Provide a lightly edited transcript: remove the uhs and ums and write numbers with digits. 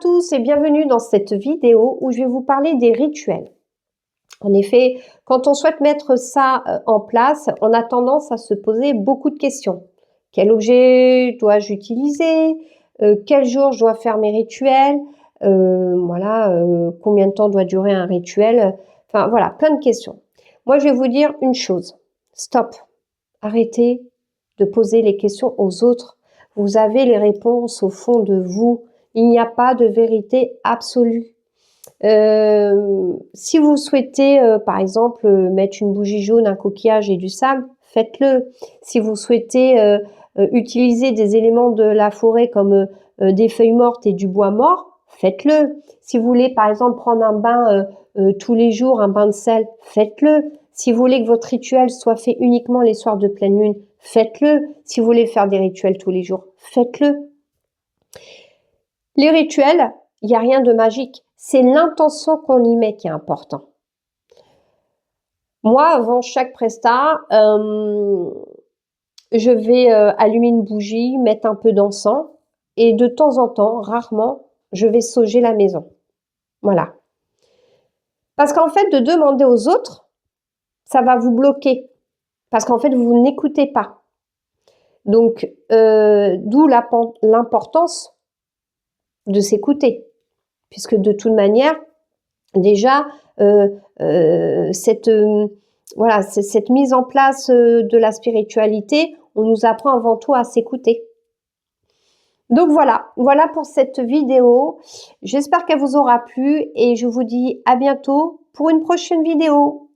tous et bienvenue dans cette vidéo où je vais vous parler des rituels. En effet, quand on souhaite mettre ça en place, on a tendance à se poser beaucoup de questions. Quel objet dois-je utiliser? Quel jour je dois faire mes rituels? Combien de temps doit durer un rituel? Enfin voilà, plein de questions. Moi, je vais vous dire une chose. Stop. Arrêtez de poser les questions aux autres. Vous avez les réponses au fond de vous. Il n'y a pas de vérité absolue. Si vous souhaitez, par exemple, mettre une bougie jaune, un coquillage et du sable, faites-le. Si vous souhaitez utiliser des éléments de la forêt comme des feuilles mortes et du bois mort, faites-le. Si vous voulez, par exemple, prendre un bain tous les jours, un bain de sel, faites-le. Si vous voulez que votre rituel soit fait uniquement les soirs de pleine lune, faites-le. Si vous voulez faire des rituels tous les jours, faites-le. Les rituels, il n'y a rien de magique. C'est l'intention qu'on y met qui est important. Moi, avant chaque prestat, je vais allumer une bougie, mettre un peu d'encens et de temps en temps, rarement, je vais sauger la maison. Voilà. Parce qu'en fait, de demander aux autres, ça va vous bloquer. Parce qu'en fait, vous n'écoutez pas. Donc, d'où l'importance de s'écouter. Puisque de toute manière, déjà, cette mise en place de la spiritualité, on nous apprend avant tout à s'écouter. Donc voilà pour cette vidéo. J'espère qu'elle vous aura plu et je vous dis à bientôt pour une prochaine vidéo.